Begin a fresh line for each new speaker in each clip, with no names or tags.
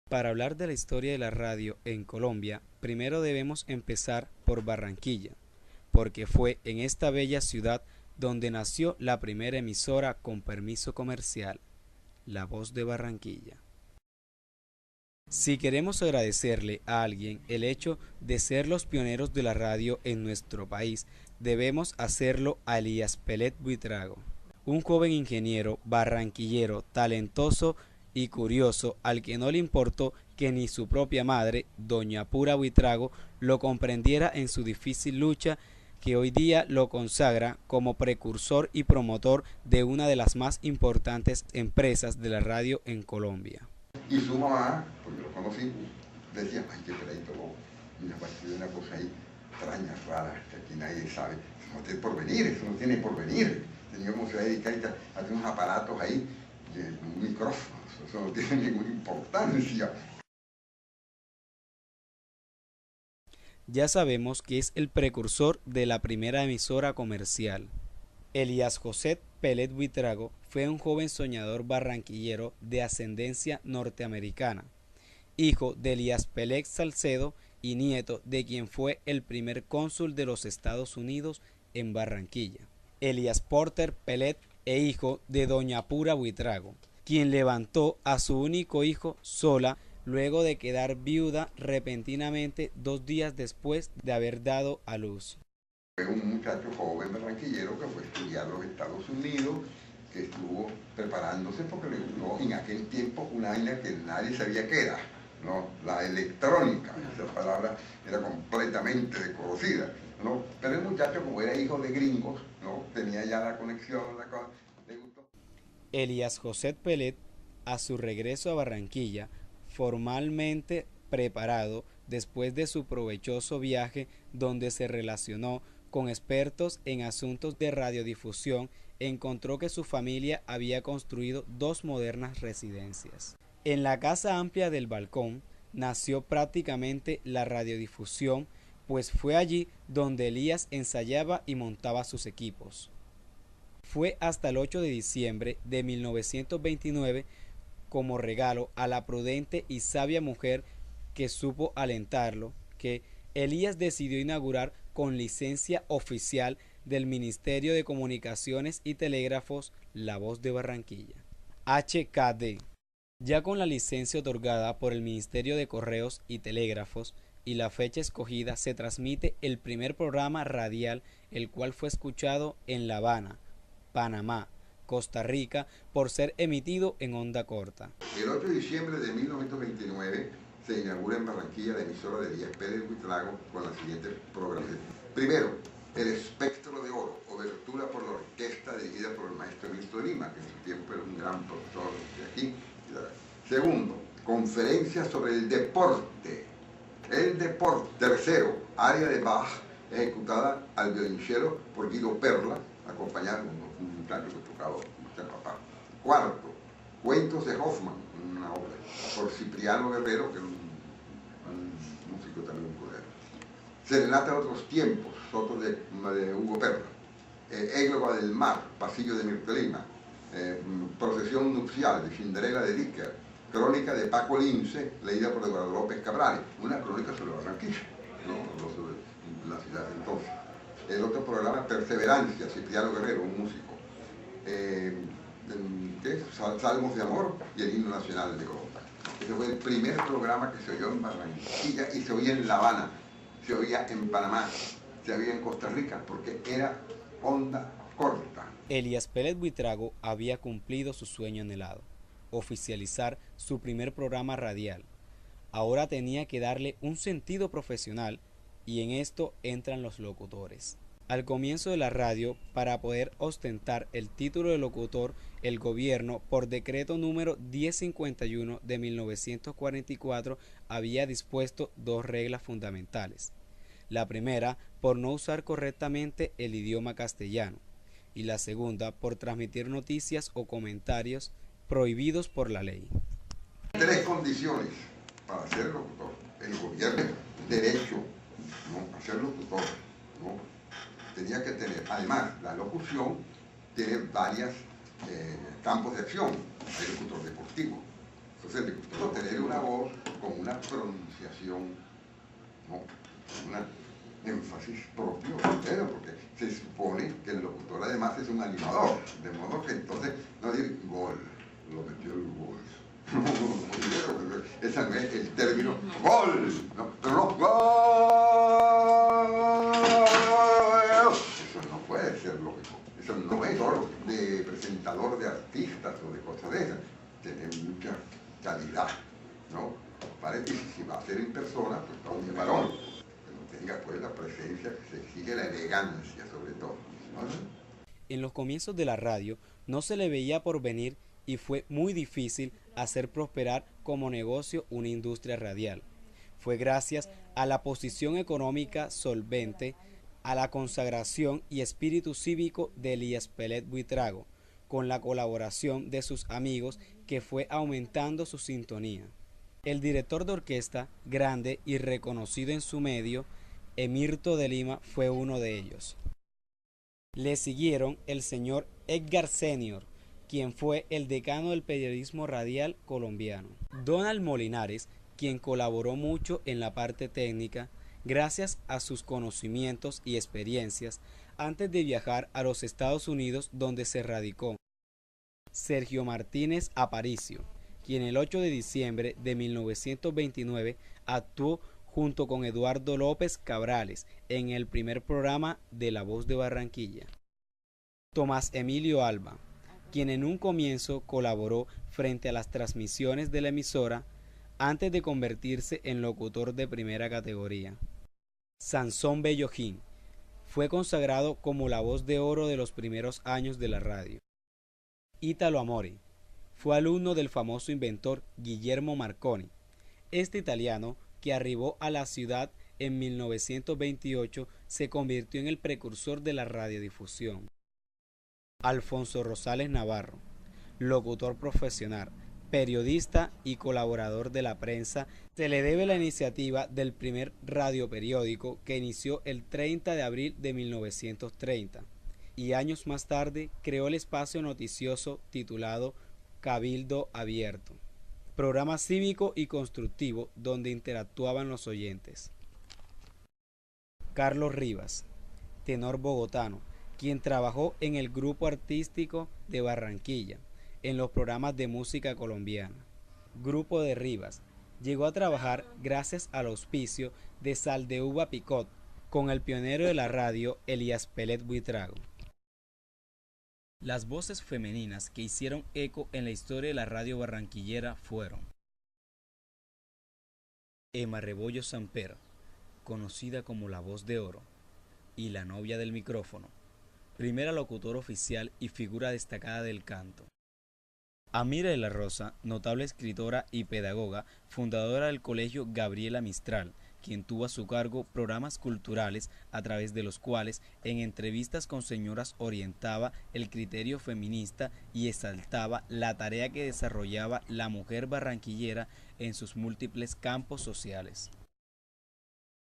Para hablar de la historia de la radio en Colombia, primero debemos empezar por Barranquilla, porque fue en esta bella ciudad donde nació la primera emisora con permiso comercial, La Voz de Barranquilla. Si queremos agradecerle a alguien el hecho de ser los pioneros de la radio en nuestro país, debemos hacerlo a Elías Pelet Buitrago, un joven ingeniero barranquillero talentoso y curioso al que no le importó que ni su propia madre, doña Pura Buitrago, lo comprendiera en su difícil lucha que hoy día lo consagra como precursor y promotor de una de las más importantes empresas de la radio en Colombia.
Y su mamá, porque lo conocí, decía, ay, qué peladito loco, mira, parece una cosa ahí extraña, rara, que aquí nadie sabe, eso no tiene porvenir, eso no tiene porvenir. Teníamos que dedicar a unos aparatos ahí, un micrófono, eso no tiene ninguna importancia.
Ya sabemos que es el precursor de la primera emisora comercial. Elías José Pelet Buitrago fue un joven soñador barranquillero de ascendencia norteamericana, hijo de Elías Pelet Salcedo y nieto de quien fue el primer cónsul de los Estados Unidos en Barranquilla, Elías Porter Pelet, e hijo de doña Pura Buitrago, quien levantó a su único hijo sola luego de quedar viuda repentinamente 2 días después de haber dado a luz.
Fue un muchacho joven barranquillero que fue a estudiar a los Estados Unidos, que estuvo preparándose porque le gustó en aquel tiempo una vaina que nadie sabía qué era, ¿no? La electrónica, esa palabra era completamente desconocida, ¿no? Pero el muchacho, como era hijo de gringos, ¿no? Tenía ya la conexión, le gustó.
Elías José Pelet, a su regreso a Barranquilla, formalmente preparado después de su provechoso viaje donde se relacionó con expertos en asuntos de radiodifusión, encontró que su familia había construido 2 modernas residencias. En la casa amplia del balcón nació prácticamente la radiodifusión, pues fue allí donde Elías ensayaba y montaba sus equipos. Fue hasta el 8 de diciembre de 1929 como regalo a la prudente y sabia mujer que supo alentarlo, que Elías decidió inaugurar con licencia oficial del Ministerio de Comunicaciones y Telégrafos La Voz de Barranquilla, HKD. Ya con la licencia otorgada por el Ministerio de Correos y Telégrafos y la fecha escogida, se transmite el primer programa radial, el cual fue escuchado en La Habana, Panamá, Costa Rica, por ser emitido en onda corta.
El 8 de diciembre de 1929 se inaugura en Barranquilla la emisora de Elías Pelet Buitrago con la siguiente programación. Primero, El Espectro de Oro, obertura por la orquesta dirigida por el maestro Milton Lima, que en su tiempo era un gran profesor de aquí. Segundo, conferencias sobre el deporte. El deporte. Tercero, área de Bach, ejecutada al violonchelo por Guido Perla, acompañado de un muchacho que tocaba mucha papá. Cuarto, Cuentos de Hoffman, una obra por Cipriano Guerrero, que era un músico también poder. Serenata de otros tiempos, Soto de Hugo Perla. Égloga del Mar, Pasillo de Mirtelima. Procesión nupcial de Cinderella de Dicker. Crónica de Paco Lince, leída por Eduardo López Cabrales. Una crónica sobre Barranquilla, no sobre la ciudad de entonces. El otro programa, Perseverancia, Cipriano Guerrero, un músico. Salmos de Amor y el Himno Nacional de Colombia. Ese fue el primer programa que se oyó en Barranquilla y se oía en La Habana, se oía en Panamá, se oía en Costa Rica, porque era onda corta.
Elías Pelet Buitrago había cumplido su sueño anhelado, oficializar su primer programa radial. Ahora tenía que darle un sentido profesional y en esto entran los locutores. Al comienzo de la radio, para poder ostentar el título de locutor, el gobierno, por decreto número 1051 de 1944, había dispuesto 2 reglas fundamentales. La primera, por no usar correctamente el idioma castellano, y la segunda, por transmitir noticias o comentarios prohibidos por la ley.
3 condiciones para ser locutor. El gobierno, derecho, ¿no?, a ser locutor, ¿no? Tenía que tener, además, la locución tiene varios campos de acción. Hay locutor deportivo, Entonces le gustó tener una voz con una pronunciación, ¿no? Una énfasis propio, ¿verdad? Porque se supone que el locutor además es un animador, de modo que entonces no decir gol, lo metió el gol. Ese no es el término gol, ¿no? Pero no, gol. Eso no puede ser lógico. Eso no es solo de presentador de artistas o de cosas de esas. Tiene mucha calidad, ¿no? Vale, y si va a ser en persona, pues también varón. Que no tenga pues la presencia, que se exige la elegancia sobre todo, ¿no?
En los comienzos de la radio no se le veía por venir y fue muy difícil hacer prosperar como negocio una industria radial. Fue gracias a la posición económica solvente, a la consagración y espíritu cívico de Elías Pelet Buitrago, con la colaboración de sus amigos que fue aumentando su sintonía. El director de orquesta, grande y reconocido en su medio, Emirto de Lima, fue uno de ellos. Le siguieron el señor Edgar Senior, quien fue el decano del periodismo radial colombiano. Donald Molinares, quien colaboró mucho en la parte técnica, gracias a sus conocimientos y experiencias antes de viajar a los Estados Unidos donde se radicó. Sergio Martínez Aparicio, quien el 8 de diciembre de 1929 actuó junto con Eduardo López Cabrales en el primer programa de La Voz de Barranquilla. Tomás Emilio Alba, quien en un comienzo colaboró frente a las transmisiones de la emisora antes de convertirse en locutor de primera categoría. Sansón Bellojín fue consagrado como la voz de oro de los primeros años de la radio. Ítalo Amore fue alumno del famoso inventor Guillermo Marconi. Este italiano, que arribó a la ciudad en 1928, se convirtió en el precursor de la radiodifusión. Alfonso Rosales Navarro, locutor profesional, periodista y colaborador de la prensa, se le debe la iniciativa del primer radioperiódico que inició el 30 de abril de 1930 y años más tarde creó el espacio noticioso titulado Cabildo Abierto, programa cívico y constructivo donde interactuaban los oyentes. Carlos Rivas, tenor bogotano, quien trabajó en el grupo artístico de Barranquilla, en los programas de música colombiana. Grupo de Rivas llegó a trabajar gracias al auspicio de Sal de Uva Picot con el pionero de la radio Elías Pelet Buitrago. Las voces femeninas que hicieron eco en la historia de la radio barranquillera fueron Emma Rebollo Samper, conocida como la Voz de Oro, y la novia del micrófono, primera locutora oficial y figura destacada del canto. Amira de la Rosa, notable escritora y pedagoga, fundadora del colegio Gabriela Mistral, quien tuvo a su cargo programas culturales a través de los cuales en entrevistas con señoras orientaba el criterio feminista y exaltaba la tarea que desarrollaba la mujer barranquillera en sus múltiples campos sociales.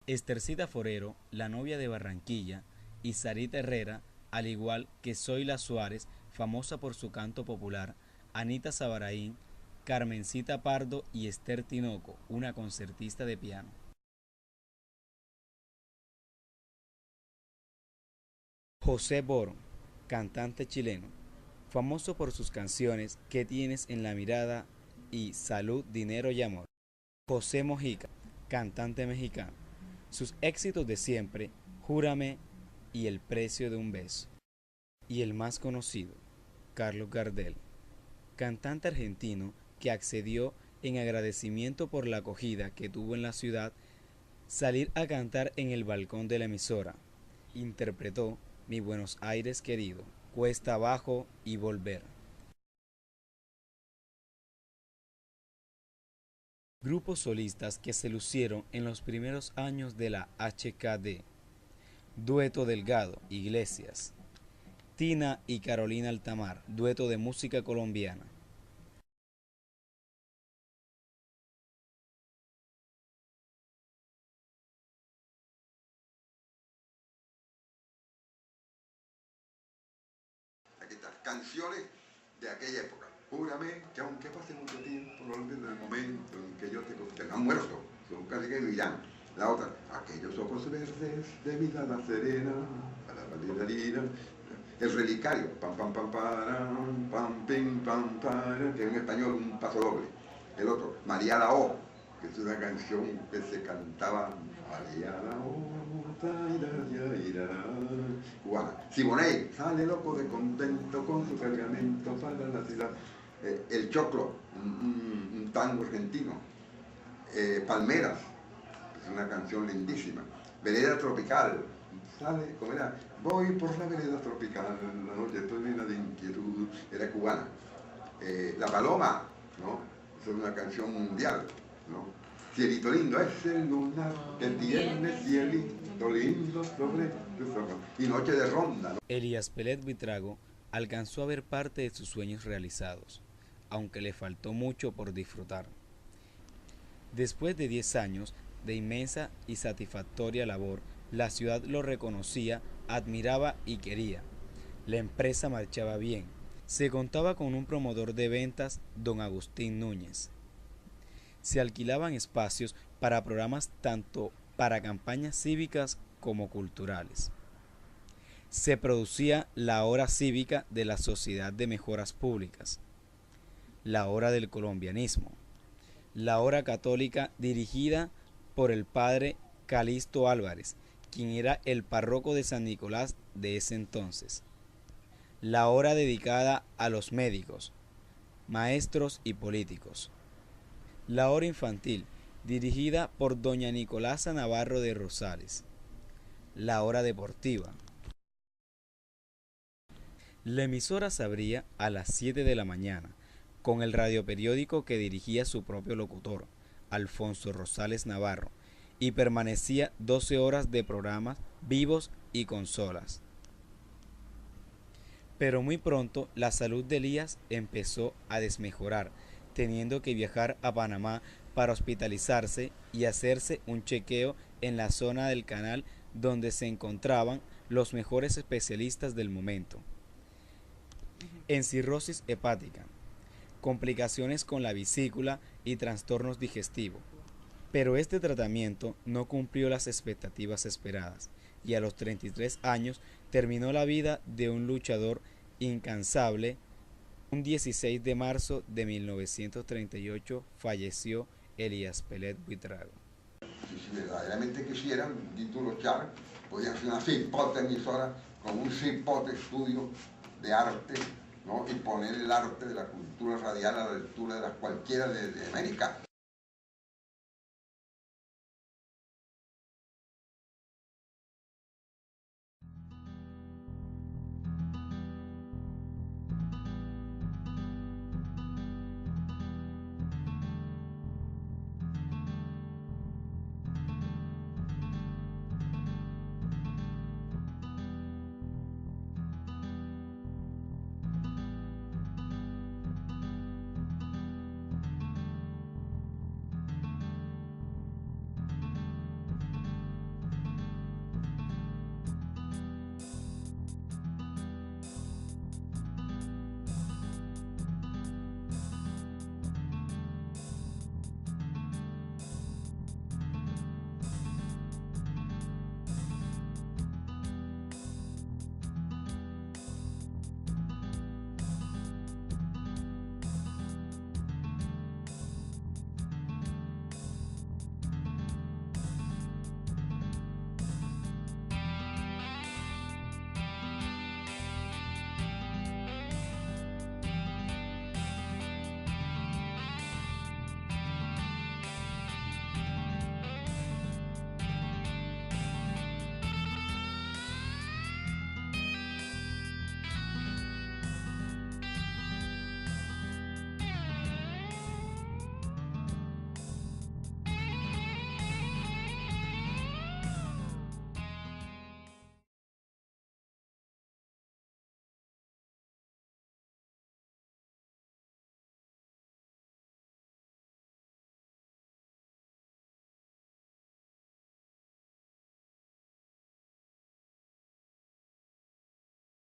Estercita Forero, la novia de Barranquilla, y Sarita Herrera, al igual que Zoila Suárez, famosa por su canto popular, Anita Sabaraín, Carmencita Pardo y Esther Tinoco, una concertista de piano. José Boro, cantante chileno, famoso por sus canciones ¿Qué tienes en la mirada? Y Salud, dinero y amor. José Mojica, cantante mexicano, sus éxitos de siempre, Júrame y El precio de un beso. Y el más conocido, Carlos Gardel, cantante argentino que accedió en agradecimiento por la acogida que tuvo en la ciudad, salir a cantar en el balcón de la emisora. Interpretó Mi Buenos Aires querido, Cuesta abajo y Volver. Grupos solistas que se lucieron en los primeros años de la HKD. Dueto Delgado, Iglesias. Tina y Carolina Altamar, dueto de música colombiana.
Aquí están canciones de aquella época. júrame que aunque pase mucho tiempo, no olvides el momento en que yo te conté. No han muerto, son casi que vivirán. La otra, aquellos ojos verdes de mirada serena, el relicario, pam pam pam pam pim pam para, que en español un paso doble. El otro, María la O, que es una canción que se cantaba María la O, cubana. Siboney, sale loco de contento con su cargamento para la ciudad. El Choclo, un tango argentino. Palmeras, es una canción lindísima. Vereda Tropical, sale, ¿cómo era? Voy por la vereda tropical, la noche estoy llena de inquietud, era cubana. La Paloma, ¿no? Es una canción mundial, ¿no? Cielito lindo, es el lunar que tiene cielito lindo sobre tus ojos. Y Noche de Ronda, ¿no?
Elías Pelet Buitrago alcanzó a ver parte de sus sueños realizados, aunque le faltó mucho por disfrutar. Después de 10 años de inmensa y satisfactoria labor, la ciudad lo reconocía, admiraba y quería. La empresa marchaba bien. Se contaba con un promotor de ventas, don Agustín Núñez. Se alquilaban espacios para programas tanto para campañas cívicas como culturales. Se producía la hora cívica de la Sociedad de Mejoras Públicas, la hora del colombianismo, la hora católica dirigida por el padre Calixto Álvarez, quien era el párroco de San Nicolás de ese entonces, la hora dedicada a los médicos, maestros y políticos, la hora infantil, dirigida por doña Nicolasa Navarro de Rosales, la hora deportiva. La emisora se abría a las 7 de la mañana, con el radioperiódico que dirigía su propio locutor, Alfonso Rosales Navarro, y permanecía 12 horas de programas vivos y consolas. Pero muy pronto la salud de Elías empezó a desmejorar, teniendo que viajar a Panamá para hospitalizarse y hacerse un chequeo en la zona del canal donde se encontraban los mejores especialistas del momento. En cirrosis hepática, complicaciones con la vesícula y trastornos digestivos. Pero este tratamiento no cumplió las expectativas esperadas y a los 33 años terminó la vida de un luchador incansable. Un 16 de marzo de 1938 falleció Elías Pelet Buitrago.
Si verdaderamente quisieran, título Char, podían hacer una cipote emisora con un cipote estudio de arte, ¿no? Y poner el arte de la cultura radial a la altura de cualquiera de América.